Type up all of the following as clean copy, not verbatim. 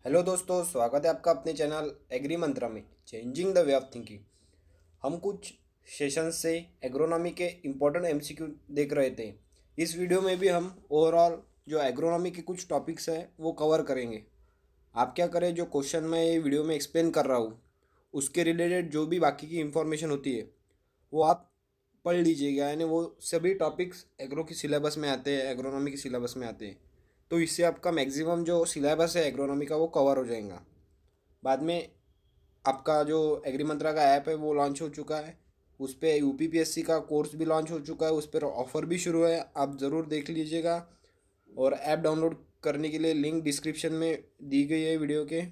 Hello दोस्तों, स्वागत है आपका अपने चैनल एग्री मंत्रा में changing the way of thinking. हम कुछ सेशन से एग्रोनॉमी के इम्पोर्टेंट एमसीक्यू देख रहे थे। इस वीडियो में भी हम ओवरऑल जो एग्रोनॉमी के कुछ टॉपिक्स हैं वो कवर करेंगे। आप क्या करें, जो क्वेश्चन मैं ये वीडियो में एक्सप्लेन कर रहा हूँ उसके रिलेटेड जो भी बाकी की इंफॉर्मेशन होती है वो आप पढ़ लीजिएगा। यानी वो सभी टॉपिक्स एग्रो की सिलेबस में आते हैं, एग्रोनॉमी की सिलेबस में आते हैं। तो इससे आपका मैक्सिमम जो सिलेबस है एग्रोनॉमी का वो कवर हो जाएगा। बाद में आपका जो एग्री मंत्रा का ऐप है वो लॉन्च हो चुका है। उस पर यूपीपीएससी का कोर्स भी लॉन्च हो चुका है, उस पर ऑफ़र भी शुरू है, आप ज़रूर देख लीजिएगा। और ऐप डाउनलोड करने के लिए लिंक डिस्क्रिप्शन में दी गई है वीडियो के।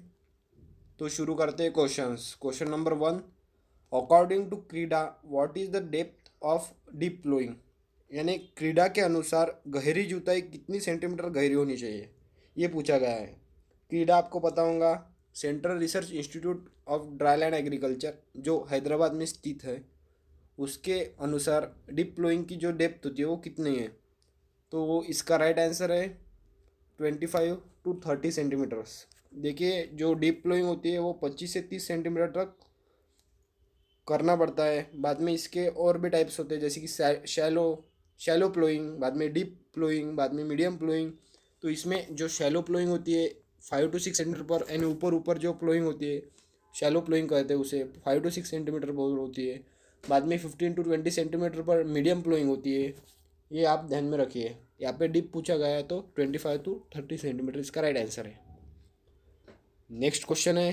तो शुरू करते हैं questions. Question number 1, according to क्रीडा what is the depth of deep flowing. यानी क्रीडा के अनुसार गहरी जुताई कितनी सेंटीमीटर गहरी होनी चाहिए, ये पूछा गया है। क्रीडा आपको पता होगा, central research institute of dryland agriculture जो हैदराबाद में स्थित है, उसके अनुसार डीप फ्लोइंग की जो डेप्थ होती है वो कितनी है। तो वो इसका राइट आंसर है 25 to 30 सेंटीमीटर्स। देखिए, जो डीप फ्लोइंग होती है वो 25 से 30 सेंटीमीटर तक करना पड़ता है। बाद में इसके और भी टाइप्स होते हैं, जैसे कि शैलो शैलो प्लोइंग, बाद में डीप प्लोइंग, बाद में मीडियम प्लोइंग। तो इसमें जो शैलो प्लोइंग होती है 5 to 6 सेंटीमीटर पर, यानी ऊपर ऊपर जो प्लोइंग होती है शैलो प्लोइंग कहते हैं उसे, 5 to 6 सेंटीमीटर पर होती है। बाद में 15 to 20 सेंटीमीटर पर मीडियम प्लोइंग होती है। ये आप ध्यान में रखिए। यहाँ पे डीप पूछा गया है तो 25 to 30 सेंटीमीटर इसका राइट आंसर है। नेक्स्ट क्वेश्चन है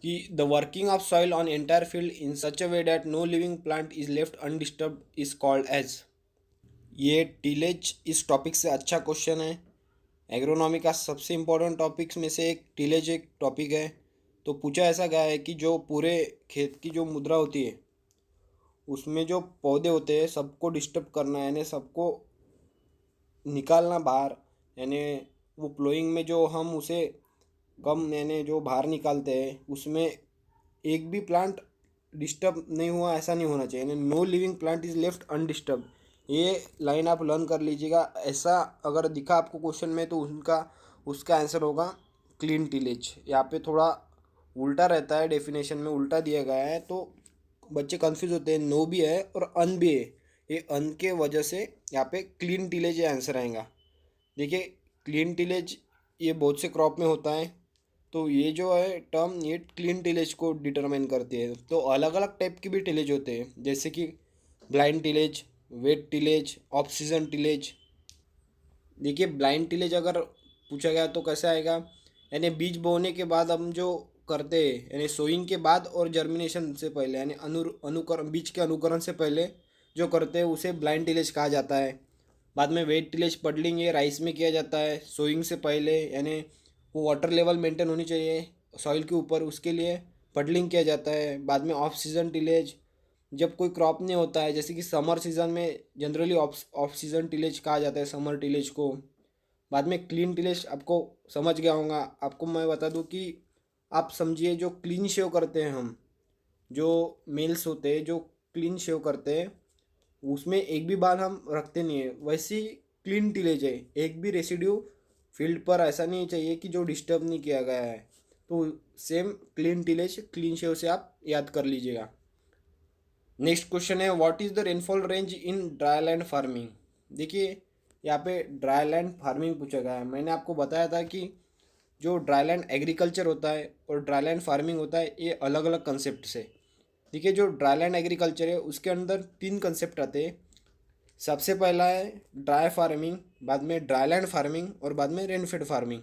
कि the working of soil on entire field in such a way that no living plant is left undisturb is called as. ये टीलेज इस टॉपिक से अच्छा क्वेश्चन है। एग्रोनॉमी का सबसे इम्पोर्टेंट टॉपिक्स में से एक टीलेज एक टॉपिक है। तो पूछा ऐसा गया है कि जो पूरे खेत की जो मुद्रा होती है उसमें जो पौधे होते हैं सबको डिस्टर्ब करना है, यानी सबको निकालना बाहर। यानी वो प्लोइंग में जो हम उसे कम यानी जो बाहर निकालते हैं उसमें एक भी प्लांट डिस्टर्ब नहीं हुआ, ऐसा नहीं होना चाहिए। यानी no living plant is left undisturb. ये लाइन आप लर्न कर लीजिएगा। ऐसा अगर दिखा आपको क्वेश्चन में तो उनका उसका आंसर होगा क्लीन टिलेज। यहाँ पे थोड़ा उल्टा रहता है, डेफिनेशन में उल्टा दिया गया है तो बच्चे कंफ्यूज होते हैं। नो भी है और अन भी है, ये अन के वजह से यहाँ पे क्लीन टिलेज ये आंसर आएगा। देखिए, क्लीन टिलेज ये बहुत से क्रॉप में होता है। तो ये जो है टर्म ये क्लीन टिलेज को डिटरमाइन करती है। तो अलग अलग टाइप के भी टिलेज होते हैं, जैसे कि blind tillage, wet tillage, off season tillage. देखिए, ब्लाइंड टिलेज अगर पूछा गया तो कैसे आएगा, यानी बीज बोने के बाद हम जो करते हैं, यानी सोइंग के बाद और जर्मिनेशन से पहले, यानी अनुकरण बीज के अनुकरण से पहले जो करते हैं उसे ब्लाइंड टिलेज कहा जाता है। बाद में वेट टिलेज पडलिंग ये राइस में किया जाता है सोइंग से पहले, यानी वो वाटर लेवल मेंटेन होनी चाहिए सॉइल के ऊपर, उसके लिए पडलिंग किया जाता है। बाद में ऑफ सीजन टिलेज जब कोई क्रॉप नहीं होता है, जैसे कि समर सीजन में जनरली ऑफ सीजन टिलेज कहा जाता है समर टिलेज को। बाद में क्लीन टिलेज आपको समझ गया होगा। आपको मैं बता दूं कि आप समझिए, जो क्लीन शेव करते हैं हम, जो मेल्स होते हैं जो क्लीन शेव करते हैं उसमें एक भी बाल हम रखते नहीं है, वैसी क्लीन टिलेज है। एक भी रेसिड्यू फील्ड पर ऐसा नहीं चाहिए कि जो डिस्टर्ब नहीं किया गया है। तो same clean tillage clean shave से आप याद कर लीजिएगा। नेक्स्ट क्वेश्चन है what is the rainfall range in dry land farming. देखिए, यहाँ पे ड्राई लैंड फार्मिंग पूछा गया है। मैंने आपको बताया था कि जो ड्राई लैंड एग्रीकल्चर होता है और ड्राई लैंड फार्मिंग होता है ये अलग अलग कंसेप्ट से। देखिए, जो ड्राई लैंड एग्रीकल्चर है उसके अंदर 3 कंसेप्ट आते हैं। सबसे पहला है ड्राई फार्मिंग, बाद में ड्राई लैंड फार्मिंग और बाद में रेनफेड फार्मिंग।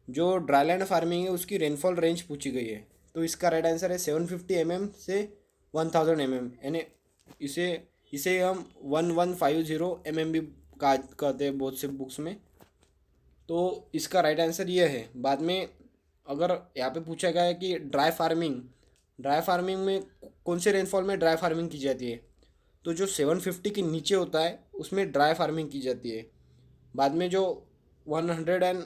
जो ड्राई लैंड फार्मिंग है उसकी रेनफॉल रेंज पूछी गई है। तो इसका राइट आंसर है 750 mm से 1000 mm। यानी इसे इसे हम 1150 mm भी कहा कहते हैं बहुत से बुक्स में। तो इसका राइट आंसर ये है। बाद में अगर यहाँ पे पूछा गया है कि ड्राई फार्मिंग में कौन से रेनफॉल में ड्राई फार्मिंग की जाती है, तो जो 750 के नीचे होता है उसमें ड्राई फार्मिंग की जाती है। बाद में जो 100 एंड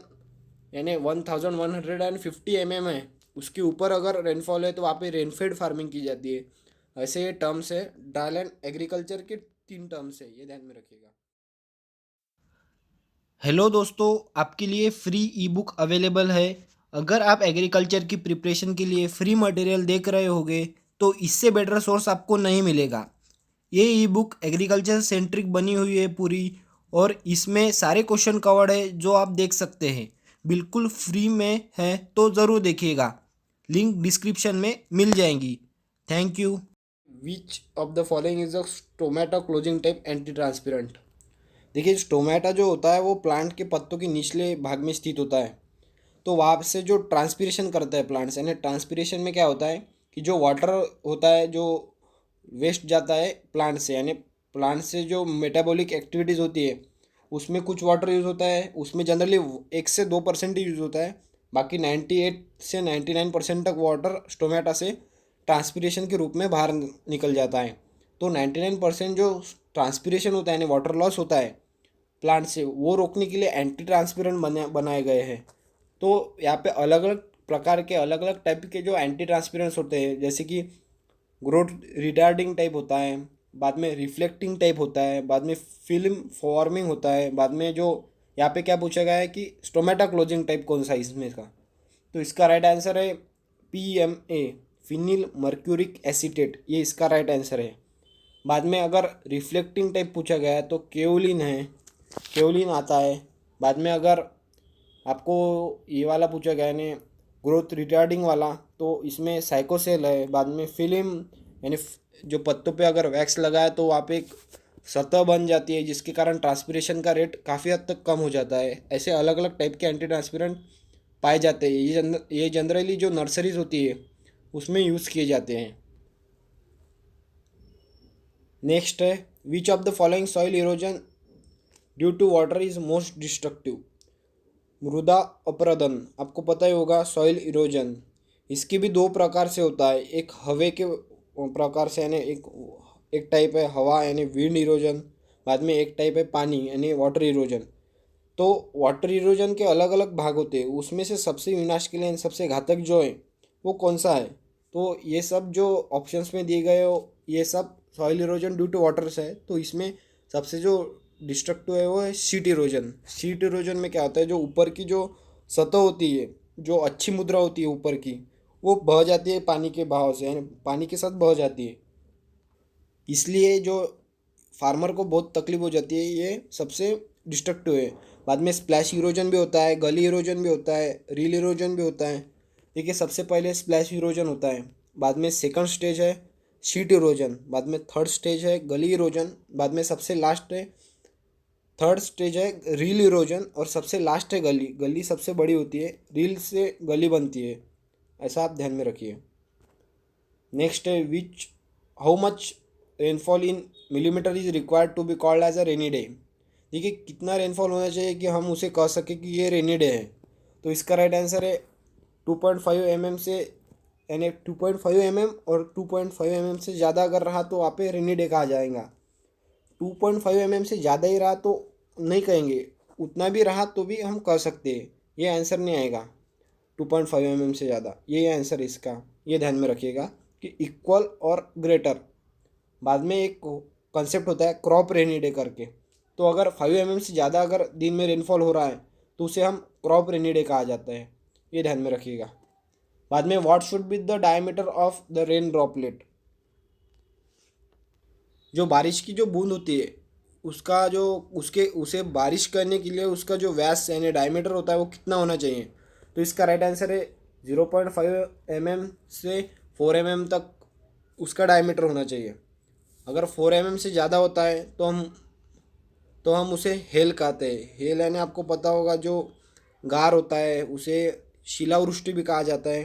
यानी 1150 mm है उसके ऊपर अगर रेनफॉल है तो वहाँ पे रेनफेड फार्मिंग की जाती है। ऐसे ये टर्म्स है, ड्राई लैंड एग्रीकल्चर के 3 टर्म्स है, ये ध्यान में रखिएगा। हेलो दोस्तों, आपके लिए फ्री ई बुक अवेलेबल है। अगर आप एग्रीकल्चर की प्रिपरेशन के लिए फ्री मटेरियल देख रहे होगे तो इससे बेटर सोर्स आपको नहीं मिलेगा। ये ई बुक एग्रीकल्चर सेंट्रिक बनी हुई है पूरी, और इसमें सारे क्वेश्चन कवर्ड है जो आप देख सकते हैं। बिल्कुल फ्री में है तो ज़रूर देखिएगा। लिंक डिस्क्रिप्शन में मिल जाएंगी। Thank you. Which of the following is a stomata closing type anti transparent. देखिए, स्टोमेटा जो होता है वो प्लांट के पत्तों के निचले भाग में स्थित होता है। तो वहाँ से जो ट्रांसपीरेशन करता है प्लांट से, यानी ट्रांसपीरेशन में क्या होता है कि जो वाटर होता है जो वेस्ट जाता है प्लांट से, यानी प्लांट से जो मेटाबॉलिक एक्टिविटीज़ होती है उसमें कुछ वाटर यूज़ होता है। उसमें जनरली 1 से 2% ही यूज़ होता है। बाकी 98 से 99% तक वाटर स्टोमेटा से ट्रांसपीरेशन के रूप में बाहर निकल जाता है। तो 99% जो ट्रांसपीरेशन होता है यानी वाटर लॉस होता है प्लांट से, वो रोकने के लिए एंटी ट्रांसपेरेंट बनाए गए हैं। तो यहाँ पे अलग अलग प्रकार के अलग अलग टाइप के जो एंटी ट्रांसपेरेंट्स होते हैं, जैसे कि ग्रोथ रिटार्डिंग टाइप होता है, बाद में रिफ्लेक्टिंग टाइप होता है, बाद में फिल्म फॉर्मिंग होता है, बाद में जो यहाँ पे क्या पूछा गया है कि स्टोमेटा क्लोजिंग टाइप कौन सा है इसमें का। तो इसका राइट आंसर है PMA, फिनिल मर्क्यूरिक एसीटेट, ये इसका राइट आंसर है। बाद में अगर रिफ्लेक्टिंग टाइप पूछा गया है तो केओलिन है, केओलिन आता है। बाद में अगर आपको ये वाला पूछा गया है ग्रोथ रिटार्डिंग वाला, तो इसमें साइकोसेल है। बाद में फिल्म, यानी जो पत्तों पे अगर वैक्स लगाए तो वहाँ पे एक सतह बन जाती है जिसके कारण ट्रांसपिरेशन का रेट काफ़ी हद तक कम हो जाता है। ऐसे अलग अलग टाइप के एंटी ट्रांसपेरेंट पाए जाते हैं। ये जनरली जो नर्सरीज होती है उसमें यूज़ किए जाते हैं। नेक्स्ट है, which of the following soil erosion due to water is most destructive. मृदा अपरदन, आपको पता ही होगा सॉइल इरोजन। इसके भी दो प्रकार से होता है, एक हवे के प्रकार से, यानी एक टाइप है हवा यानी विंड इरोजन। बाद में एक टाइप है पानी यानी वाटर इरोजन। तो वाटर इरोजन के अलग अलग भाग होते हैं, उसमें से सबसे विनाश के लिए सबसे घातक जो है वो कौन सा है। तो ये सब जो ऑप्शंस में दिए गए हो ये सब soil erosion due to waters है। तो इसमें सबसे जो डिस्ट्रक्टिव है वो है शीट इरोजन। शीट इरोजन में क्या होता है, जो ऊपर की जो सतह होती है, जो अच्छी मुद्रा होती है ऊपर की, वो बह जाती है पानी के बहाव से, यानी पानी के साथ बह जाती है। इसलिए जो फार्मर को बहुत तकलीफ हो जाती है, ये सबसे डिस्ट्रक्टिव है। बाद में स्प्लैश इरोजन भी होता है, गली इरोजन भी होता है, रील इरोजन भी होता है। देखिए, सबसे पहले स्प्लैश इरोजन होता है, बाद में सेकंड स्टेज है शीट इरोजन, बाद में थर्ड स्टेज है गली इरोजन, बाद में सबसे लास्ट है थर्ड स्टेज है रील इरोजन, और सबसे लास्ट है गली। गली सबसे बड़ी होती है, रील से गली बनती है, ऐसा आप ध्यान में रखिए। नेक्स्ट है, which how much rainfall in millimetre is required to be called as a rainy day. देखिए, कितना रेनफॉल होना चाहिए कि हम उसे कह सकें कि ये रेनी डे है। तो इसका राइट आंसर है 2.5 mm से, यानी 2.5 mm, और 2.5 mm से ज़्यादा अगर रहा तो वहाँ पे रेनी डे कहा जाएगा। 2.5 mm से ज़्यादा ही रहा तो नहीं कहेंगे, उतना भी रहा तो भी हम कह सकते हैं, ये आंसर नहीं आएगा। 2.5 mm से ज़्यादा ये आंसर इसका, ये ध्यान में रखिएगा कि इक्वल और ग्रेटर। बाद में एक कॉन्सेप्ट होता है क्रॉप रेनी डे करके। तो अगर 5 mm से ज़्यादा अगर दिन में रेनफॉल हो रहा है तो उसे हम क्रॉप रेनी डे कहा जाता है, ये ध्यान में रखिएगा। बाद में what should be the diameter of the rain droplet. जो बारिश की जो बूंद होती है उसका जो उसे बारिश करने के लिए उसका जो व्यास यानी डायमीटर होता है वो कितना होना चाहिए। तो इसका राइट आंसर है 0.5 mm से 4 mm तक उसका डायमीटर होना चाहिए। अगर 4 mm से ज़्यादा होता है तो हम उसे हेल कहते हैं। हेल यानी आपको पता होगा जो गार होता है उसे शिलावृष्टि भी कहा जाता है।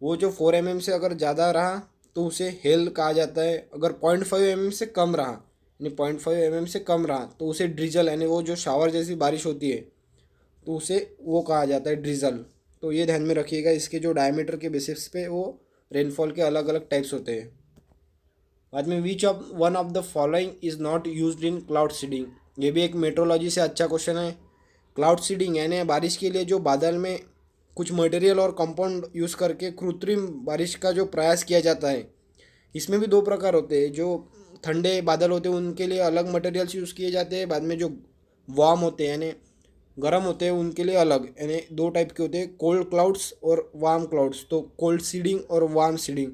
वो जो 4 mm से अगर ज़्यादा रहा तो उसे हेल कहा जाता है। अगर 0.5 mm से कम रहा, यानी 0.5 mm से कम रहा तो उसे ड्रिजल, यानी वो जो शावर जैसी बारिश होती है तो उसे वो कहा जाता है ड्रिजल। तो ये ध्यान में रखिएगा, इसके जो डायमीटर के बेसिस पे वो रेनफॉल के अलग अलग टाइप्स होते हैं। बाद में which of one of the following is not used in cloud seeding. ये भी एक मेट्रोलॉजी से अच्छा क्वेश्चन है। क्लाउड सीडिंग यानी बारिश के लिए जो बादल में कुछ मटेरियल और कंपाउंड यूज़ करके कृत्रिम बारिश का जो प्रयास किया जाता है, इसमें भी दो प्रकार होते हैं। जो ठंडे बादल होते हैं उनके लिए अलग मटेरियल्स यूज़ किए जाते हैं। बाद में जो वार्म होते हैं यानी गर्म होते हैं उनके लिए अलग, यानी दो टाइप के होते हैं, कोल्ड क्लाउड्स और वार्म क्लाउड्स। तो कोल्ड सीडिंग और वार्म सीडिंग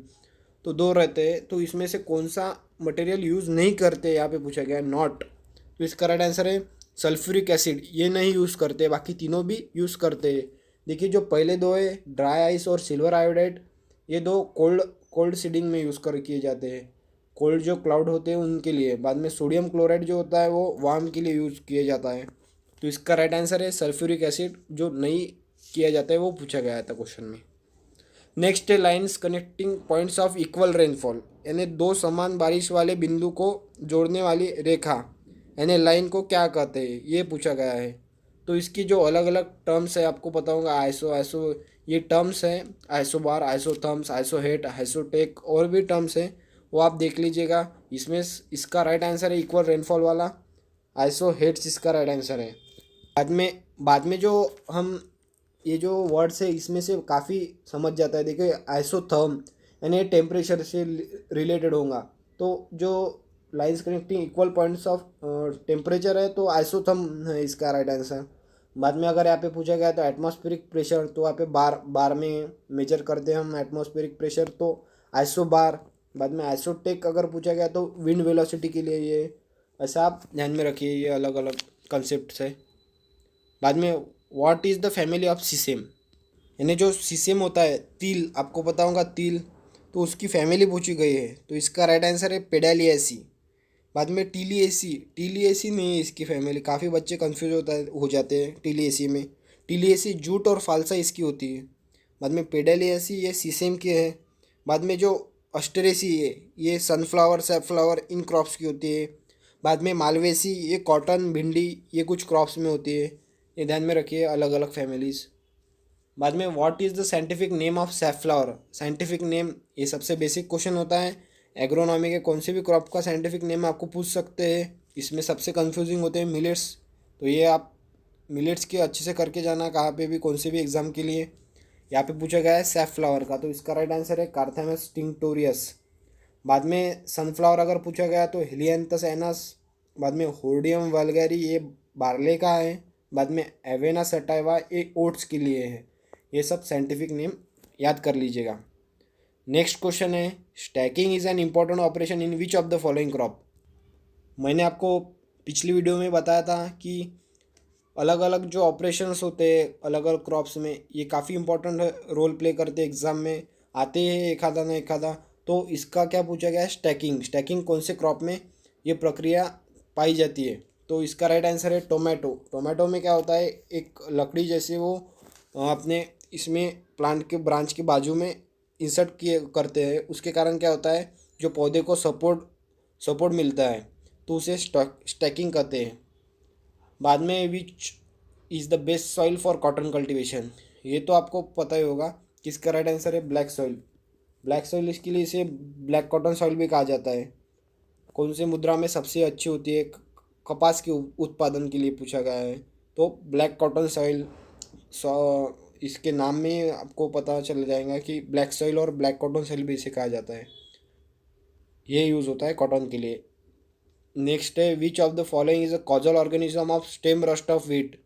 तो दो रहते हैं। तो इसमें से कौन सा मटेरियल यूज़ नहीं करते यहाँ पे पूछा गया है, नॉट। तो इसका राइट आंसर है सल्फ्यूरिक एसिड, ये नहीं यूज़ करते, बाकी तीनों भी यूज़ करते हैं। देखिए जो पहले दो है ड्राई आइस और सिल्वर आयोडाइड, ये दो कोल्ड कोल्ड सीडिंग में यूज़ कर किए जाते हैं, कोल्ड जो क्लाउड होते हैं उनके लिए। बाद में सोडियम क्लोराइड जो होता है वो वार्म के लिए यूज़ किया जाता है। तो इसका राइट आंसर है सल्फ्यूरिक एसिड, जो नहीं किया जाता है वो पूछा गया था क्वेश्चन में। नेक्स्ट है lines connecting points of equal rainfall, यानी दो समान बारिश वाले बिंदु को जोड़ने वाली रेखा यानी लाइन को क्या कहते हैं, ये पूछा गया है। तो इसकी जो अलग अलग टर्म्स है आपको पता होगा, आइसो आइसो ये टर्म्स हैं, आइसोबार, आइसोथर्म्स, आइसोहेट, आइसोटेक और भी टर्म्स हैं, वो आप देख लीजिएगा। इसमें इसका राइट आंसर है इक्वल रेनफॉल वाला, आइसोहेट्स इसका राइट आंसर है। बाद में जो हम ये जो वर्ड्स है इसमें से काफ़ी समझ जाता है। देखिए आइसोथर्म यानी टेम्परेचर से रिलेटेड होगा, तो जो lines connecting equal points of temperature है तो आइसोथर्म है इसका राइट आंसर। बाद में अगर यहाँ पे पूछा गया तो एटमॉस्फेरिक प्रेशर, तो यहाँ पे बार बार में मेजर करते हैं हम एटमॉस्फेरिक प्रेशर, तो आइसोबार। बाद में आइसोटेक अगर पूछा गया तो विंड वेलोसिटी के लिए ये, ऐसा आप ध्यान में रखिए, ये अलग अलग कंसेप्ट है। बाद में what is the family of sesame, यानी जो सीसेम होता है तिल, आपको पता होगा तिल, तो उसकी फैमिली पूछी गई है। तो इसका राइट आंसर है पेडालिएसी। बाद में टीलिएसी, टीलिएसी नहीं है इसकी फैमिली, काफ़ी बच्चे कंफ्यूज हो जाते हैं टीलिएसी में। टीलिएसी जूट और फालसा इसकी होती है। बाद में पेडालिएसी ये सीसेम की है। बाद में जो अस्टरेसी है ये सनफ्लावर सैफफ्लावर इन क्रॉप्स की होती है। बाद में मालवेसी ये कॉटन भिंडी ये कुछ क्रॉप्स में होती है, ये ध्यान में रखिए अलग अलग फैमिलीज़। बाद में what is the scientific name of safflower, scientific name ये सबसे बेसिक क्वेश्चन होता है। एग्रोनॉमी के कौन से भी क्रॉप का साइंटिफिक नेम आपको पूछ सकते हैं, इसमें सबसे कंफ्यूजिंग होते हैं मिलेट्स। तो ये आप मिलेट्स के अच्छे से करके जाना कहाँ पे भी कौन से भी एग्जाम के लिए। यहाँ पे पूछा गया है सैफफ्लावर का, तो इसका राइट आंसर है कार्थेमस टिंक्टोरियस। बाद में सनफ्लावर अगर पूछा गया तो हेलियांथस एनस। बाद में होर्डियम वल्गैरी ये बार्ले का है। बाद में एवेना सटाइवा ये ओट्स के लिए है। ये सब साइंटिफिक नेम याद कर लीजिएगा। नेक्स्ट क्वेश्चन है stacking is an important operation in which of the following crop. मैंने आपको पिछली वीडियो में बताया था कि अलग अलग जो ऑपरेशंस होते हैं अलग अलग क्रॉप्स में ये काफ़ी इंपॉर्टेंट रोल प्ले करते हैं, एग्ज़ाम में आते हैं एक आधा ना एक आधा। तो इसका क्या पूछा गया है स्टैकिंग, स्टैकिंग कौन से क्रॉप में ये प्रक्रिया पाई जाती है। तो इसका राइट आंसर है टोमेटो। टोमेटो में क्या होता है एक लकड़ी जैसे वो अपने इसमें प्लांट के ब्रांच के बाजू में इंसर्ट किए करते हैं, उसके कारण क्या होता है जो पौधे को सपोर्ट मिलता है, तो उसे स्टैकिंग कहते हैं। बाद में which is the best soil for cotton cultivation, ये तो आपको पता ही होगा किसका राइट आंसर है ब्लैक सॉइल। ब्लैक सॉइल इसके लिए इसे ब्लैक कॉटन सॉइल भी कहा जाता है। कौन से मुद्रा में सबसे अच्छी होती है कपास के उत्पादन के लिए पूछा गया है, तो ब्लैक कॉटन सॉइल। इसके नाम में आपको पता चल जाएगा कि ब्लैक सॉइल और ब्लैक कॉटन सॉइल भी इसे कहा जाता है, ये यूज़ होता है कॉटन के लिए। नेक्स्ट है which of the following is a causal organism of stem rust of wheat,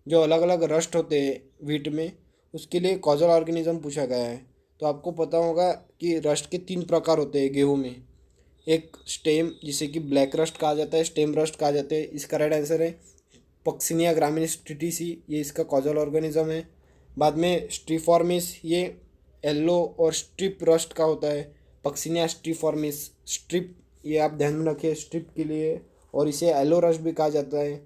जो अलग अलग रस्ट होते हैं व्हीट में उसके लिए कॉजल ऑर्गेनिज्म पूछा गया है। तो आपको पता होगा कि रस्ट के 3 प्रकार होते हैं गेहूं में, एक स्टेम जिसे कि ब्लैक रस्ट कहा जाता है, स्टेम रस्ट कहा जाता है, इसका राइट आंसर है पक्सिनिया ग्रामिनिस टीटीसी, ये इसका कॉजल ऑर्गेनिज्म है। बाद में स्ट्रीफॉर्मिस ये येलो और स्ट्रिप रस्ट का होता है, पक्सिनिया स्ट्रीफॉर्मिस, स्ट्रिप ये आप ध्यान में रखिए स्ट्रिप के लिए, और इसे येलो रस्ट भी कहा जाता है।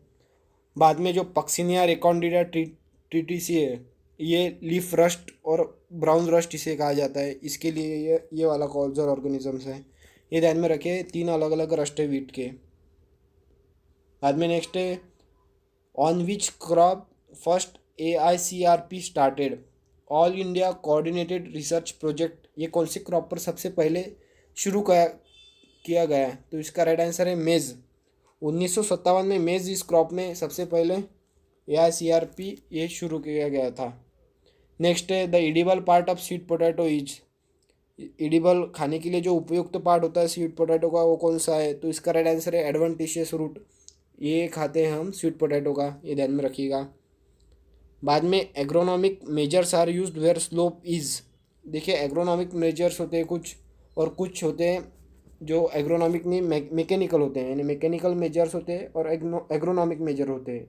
बाद में जो पक्सिनिया रेकॉन्डिडा टीटीसी है ये लीफ रस्ट और ब्राउन रस्ट इसे कहा जाता है, इसके लिए ये वाला कॉजल ऑर्गेनिजम्स है, ये ध्यान में रखिए 3 अलग अलग रस्ट है वीट के। बाद में नेक्स्ट है on which crop first AICRP started, all India coordinated research project, ये कौन से क्रॉप पर सबसे पहले शुरू किया गया है। तो इसका राइट आंसर है मेज़। 1957 में मेज़ इस क्रॉप में सबसे पहले AICRP ये शुरू किया गया था। नेक्स्ट है the edible part of sweet potato is, edible खाने के लिए जो उपयुक्त पार्ट होता है स्वीट पोटैटो का वो कौन सा है। तो इसका राइट आंसर है एडवेंटिशियस रूट, ये खाते हैं हम स्वीट पोटैटो का, ये ध्यान में रखिएगा। बाद में agronomic measures are used where slope is. देखिए एग्रोनॉमिक मेजर्स होते हैं कुछ, और कुछ होते हैं जो एग्रोनॉमिक नहीं मैकेनिकल होते हैं, यानी मैकेनिकल मेजर्स होते हैं और एग्रोनॉमिक मेजर होते हैं।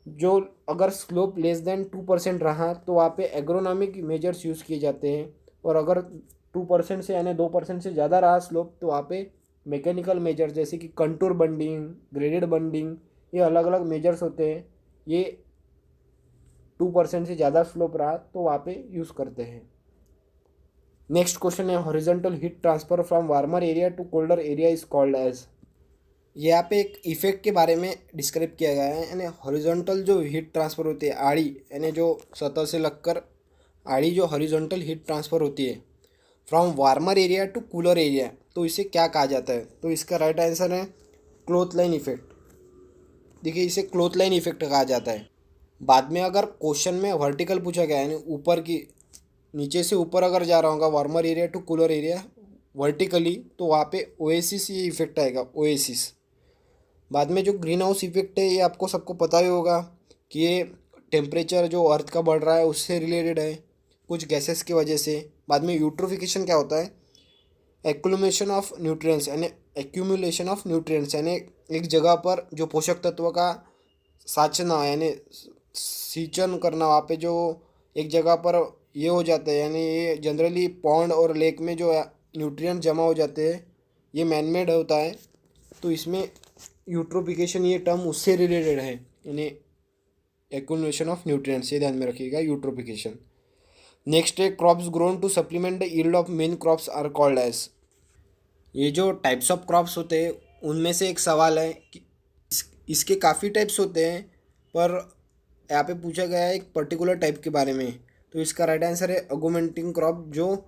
जो अगर स्लोप लेस देन 2% रहा तो वहाँ पे एग्रोनॉमिक मेजर्स यूज़ किए जाते हैं, और अगर 2% से यानी 2% से ज़्यादा रहा स्लोप तो वहाँ पे मैकेनिकल मेजर्स जैसे कि कंटूर बंडिंग, ग्रेडेड बंडिंग, ये अलग अलग मेजर्स होते हैं। ये 2% से ज़्यादा स्लोप रहा तो वहाँ पे यूज़ करते हैं। नेक्स्ट क्वेश्चन है horizontal heat transfer from warmer area to colder area is called as. यहाँ पे एक इफेक्ट के बारे में डिस्क्राइब किया गया है, यानी हॉरिजॉन्टल जो हीट ट्रांसफ़र होती है आड़ी, यानी जो सतह से लगकर आड़ी जो हॉरिजॉन्टल हीट ट्रांसफ़र होती है from warmer area to cooler area, तो इसे क्या कहा जाता है? तो इसका राइट आंसर है क्लोथ लाइन इफेक्ट। देखिए इसे क्लोथ लाइन इफेक्ट कहा जाता है। बाद में अगर क्वेश्चन में वर्टिकल पूछा गया है, यानी ऊपर की नीचे से ऊपर अगर जा रहा होगा warmer area to cooler area vertically, तो वहाँ पे ओएसिस ये इफेक्ट आएगा, ओएसिस। बाद में जो ग्रीन हाउस इफेक्ट है ये आपको सबको पता ही होगा कि ये टेम्परेचर जो अर्थ का बढ़ रहा है उससे रिलेटेड है, कुछ गैसेस की वजह से। बाद में यूट्रोफिकेशन क्या होता है? एक्यूमुलेशन ऑफ न्यूट्रिएंट्स, यानी एक्यूमुलेशन ऑफ न्यूट्रिएंट्स यानी एक जगह पर जो पोषक तत्व का साचना यानी सींचन करना, वहाँ पे जो एक जगह पर ये हो जाता है, यानी ये जनरली पॉन्ड और लेक में जो न्यूट्रिएंट जमा हो जाते हैं, ये मैनमेड होता है। तो इसमें यूट्रोफिकेशन ये टर्म उससे रिलेटेड है, यानी एक्यूमुलेशन ऑफ न्यूट्रिएंट्स, ये ध्यान में रखिएगा यूट्रोफिकेशन। नेक्स्ट है crops grown to supplement the yield of main crops are called as. ये जो टाइप्स ऑफ क्रॉप्स होते हैं उनमें से एक सवाल है कि इसके काफ़ी टाइप्स होते हैं, पर यहाँ पे पूछा गया है एक पर्टिकुलर टाइप के बारे में। तो इसका राइट आंसर है ऑगमेंटिंग क्रॉप। जो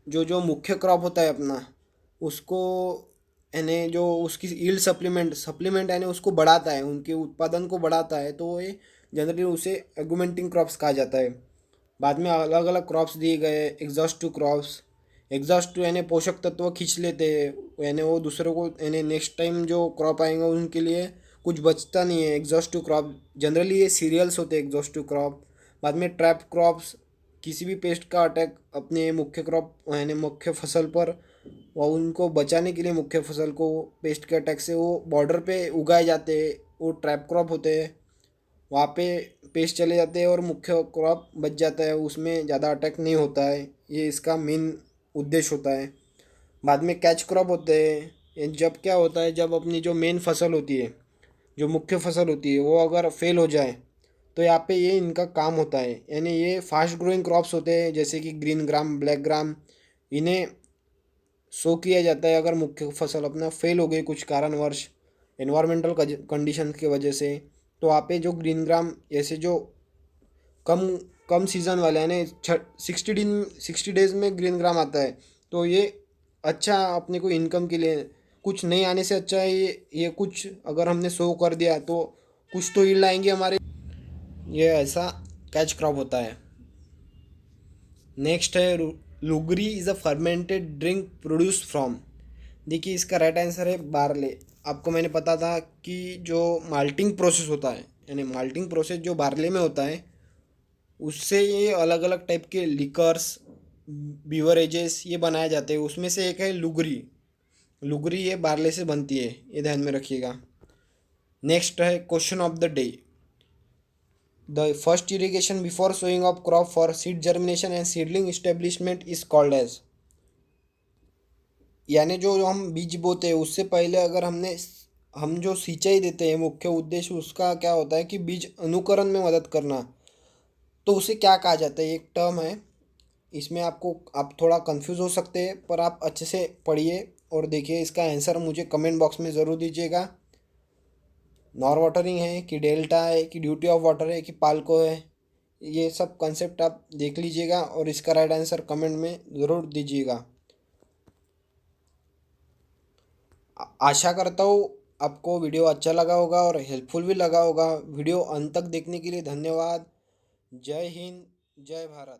जो जो मुख्य क्रॉप होता है अपना, उसको यानी जो उसकी ईल्ड सप्लीमेंट यानी उसको बढ़ाता है, उनके उत्पादन को बढ़ाता है, तो ये जनरली उसे एगुमेंटिंग क्रॉप्स कहा जाता है। बाद में अलग अलग क्रॉप्स दिए गए, एग्जॉस्टिव क्रॉप्स। एग्जॉस्टिव यानी पोषक तत्व खींच लेते हैं, यानी वो दूसरों को यानी नेक्स्ट टाइम जो क्रॉप आएंगे उनके लिए कुछ बचता नहीं है। एग्जॉस्टिव क्रॉप जनरली ये सीरियल्स होते हैं, एग्जॉस्टिव क्रॉप। बाद में ट्रैप क्रॉप्स, किसी भी पेस्ट का अटैक अपने मुख्य क्रॉप यानी मुख्य फसल पर, और उनको बचाने के लिए मुख्य फसल को पेस्ट के अटैक से वो बॉर्डर पे उगाए जाते हैं, वो ट्रैप क्रॉप होते हैं। वहाँ पे पेस्ट चले जाते हैं और मुख्य क्रॉप बच जाता है, उसमें ज़्यादा अटैक नहीं होता है। ये इसका मेन उद्देश्य होता है। बाद में कैच क्रॉप होते हैं। ये जब क्या होता है, जब अपनी जो मेन फसल होती है, जो मुख्य फसल होती है, वो अगर फेल हो जाए तो यहाँ पे ये इनका काम होता है। यानी ये फास्ट ग्रोइंग क्रॉप्स होते हैं जैसे कि ग्रीन ग्राम, ब्लैक ग्राम, इन्हें शो किया जाता है अगर मुख्य फसल अपना फेल हो गई कुछ कारणवश, एनवायरमेंटल कंडीशन की वजह से। तो वहाँ पे जो ग्रीन ग्राम ऐसे जो कम कम सीज़न वाले यानी 60 डेज में ग्रीन ग्राम आता है, तो ये अच्छा अपने को इनकम के लिए, कुछ नहीं आने से अच्छा है ये कुछ अगर हमने शो कर दिया तो कुछ तो यील्ड आएंगे हमारे। ये ऐसा कैच क्रॉप होता है। नेक्स्ट है लुगरी is a fermented drink produce from. देखिए इसका राइट आंसर है बार्ले। आपको मैंने पता था कि जो माल्टिंग प्रोसेस होता है, यानी माल्टिंग प्रोसेस जो बार्ले में होता है, उससे ये अलग अलग टाइप के लिकर्स, बीवरेजेस ये बनाए जाते हैं। उसमें से एक है लुगरी। लुगरी ये बार्ले से बनती है, ये ध्यान में रखिएगा। नेक्स्ट है question of the day. The first irrigation before sowing of crop for seed germination and seedling establishment is called as. यानी जो हम बीज बोते हैं उससे पहले अगर हम जो सिंचाई देते हैं, मुख्य उद्देश्य उसका क्या होता है कि बीज अनुकरण में मदद करना, तो उसे क्या कहा जाता है? एक टर्म है, इसमें आप थोड़ा कंफ्यूज हो सकते हैं, पर आप अच्छे से पढ़िए और देखिए। इसका आंसर मुझे कमेंट बॉक्स में ज़रूर दीजिएगा। नॉर वाटरिंग है कि डेल्टा है कि ड्यूटी ऑफ वाटर है कि पाल्को है, ये सब कंसेप्ट आप देख लीजिएगा और इसका राइट आंसर कमेंट में ज़रूर दीजिएगा। आशा करता हूँ आपको वीडियो अच्छा लगा होगा और हेल्पफुल भी लगा होगा। वीडियो अंत तक देखने के लिए धन्यवाद। जय हिंद, जय भारत।